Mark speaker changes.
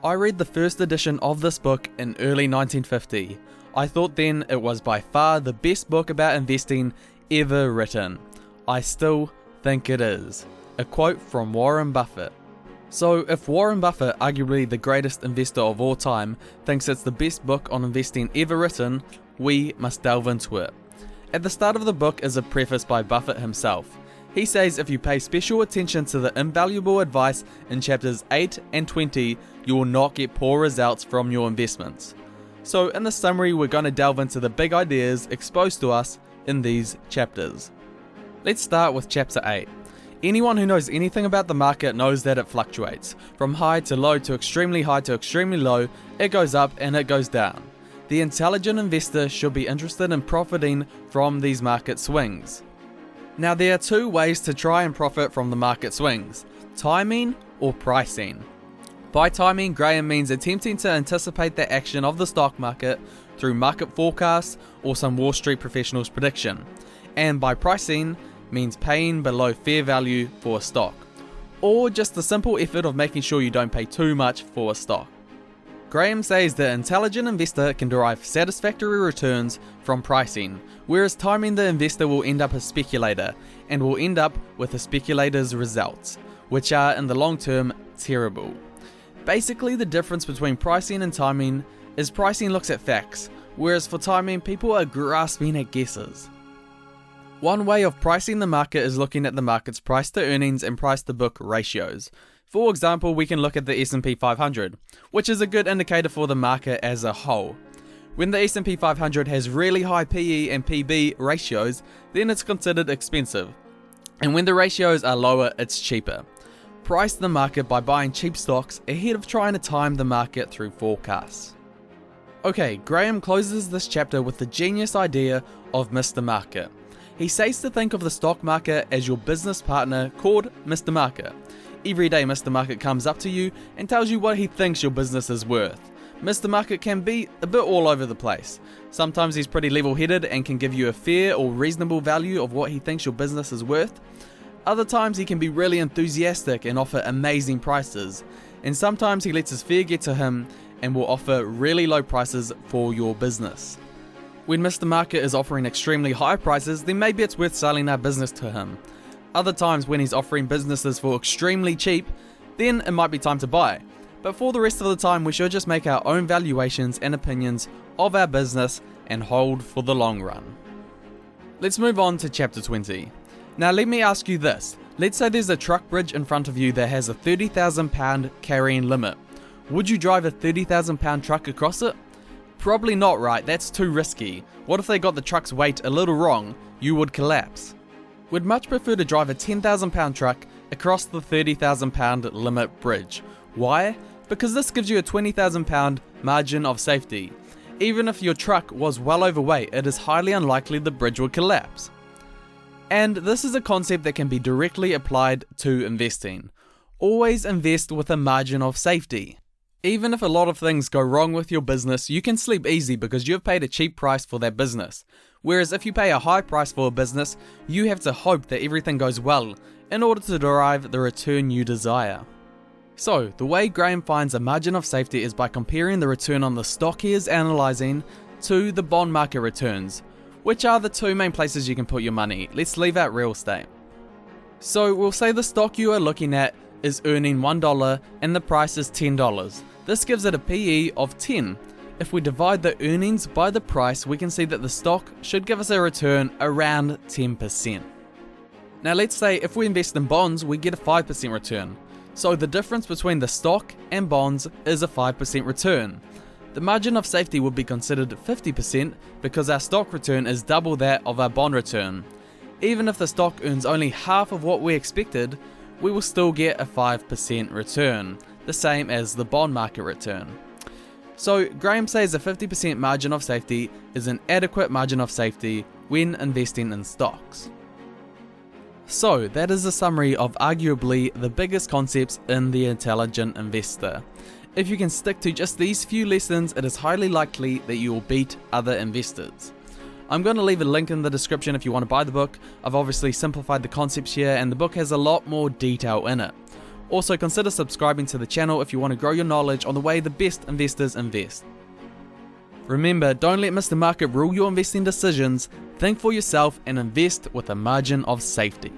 Speaker 1: I read the first edition of this book in early 1950. I thought then it was by far the best book about investing ever written. I still think it is. A quote from Warren Buffett. So if Warren Buffett, arguably the greatest investor of all time, thinks it's the best book on investing ever written, we must delve into it. At the start of the book is a preface by Buffett himself. He says if you pay special attention to the invaluable advice in chapters 8 and 20, you will not get poor results from your investments. So in the summary, we're going to delve into the big ideas exposed to us in these chapters. Let's start with chapter 8. Anyone who knows anything about the market knows that it fluctuates. From high to low to extremely high to extremely low, it goes up and it goes down. The intelligent investor should be interested in profiting from these market swings. Now there are two ways to try and profit from the market swings: timing or pricing. By timing, Graham means attempting to anticipate the action of the stock market through market forecasts or some Wall Street professional's prediction. And by pricing means paying below fair value for a stock, or just the simple effort of making sure you don't pay too much for a stock. Graham says the intelligent investor can derive satisfactory returns from pricing, whereas timing the investor will end up a speculator, and will end up with a speculator's results, which are in the long term terrible. Basically, the difference between pricing and timing is pricing looks at facts, whereas for timing people are grasping at guesses. One way of pricing the market is looking at the market's price to earnings and price to book ratios. For example, we can look at the S&P 500, which is a good indicator for the market as a whole. When the S&P 500 has really high PE and PB ratios, then it's considered expensive. And when the ratios are lower, it's cheaper. Price the market by buying cheap stocks ahead of trying to time the market through forecasts. Okay, Graham closes this chapter with the genius idea of Mr. Market. He says to think of the stock market as your business partner called Mr. Market. Every day Mr. Market comes up to you and tells you what he thinks your business is worth. Mr. Market can be a bit all over the place. Sometimes he's pretty level-headed and can give you a fair or reasonable value of what he thinks your business is worth. Other times he can be really enthusiastic and offer amazing prices. And sometimes he lets his fear get to him and will offer really low prices for your business. When Mr. Market is offering extremely high prices, then maybe it's worth selling our business to him. Other times when he's offering businesses for extremely cheap, then it might be time to buy. But for the rest of the time, we should just make our own valuations and opinions of our business and hold for the long run. Let's move on to chapter 20. Now let me ask you this. Let's say there's a truck bridge in front of you that has a 30,000 pound carrying limit. Would you drive a 30,000 pound truck across it? Probably not, right? That's too risky. What if they got the truck's weight a little wrong? You would collapse. We'd much prefer to drive a 10,000 pound truck across the 30,000 pound limit bridge. Why? Because this gives you a 20,000 pound margin of safety. Even if your truck was well overweight, it is highly unlikely the bridge would collapse. And this is a concept that can be directly applied to investing. Always invest with a margin of safety. Even if a lot of things go wrong with your business, you can sleep easy because you have paid a cheap price for that business. Whereas if you pay a high price for a business, you have to hope that everything goes well in order to derive the return you desire. So, the way Graham finds a margin of safety is by comparing the return on the stock he is analysing to the bond market returns, which are the two main places you can put your money. Let's leave out real estate. So, we'll say the stock you are looking at is earning $1 and the price is $10. This gives it a PE of 10. If we divide the earnings by the price, we can see that the stock should give us a return around 10%. Now let's say if we invest in bonds, we get a 5% return. So the difference between the stock and bonds is a 5% return. The margin of safety would be considered 50% because our stock return is double that of our bond return. Even if the stock earns only half of what we expected, we will still get a 5% return, the same as the bond market return. So Graham says a 50% margin of safety is an adequate margin of safety when investing in stocks. So that is a summary of arguably the biggest concepts in The Intelligent Investor. If you can stick to just these few lessons, it is highly likely that you will beat other investors. I'm going to leave a link in the description if you want to buy the book. I've obviously simplified the concepts here and the book has a lot more detail in it. Also, consider subscribing to the channel if you want to grow your knowledge on the way the best investors invest. Remember, don't let Mr. Market rule your investing decisions. Think for yourself and invest with a margin of safety.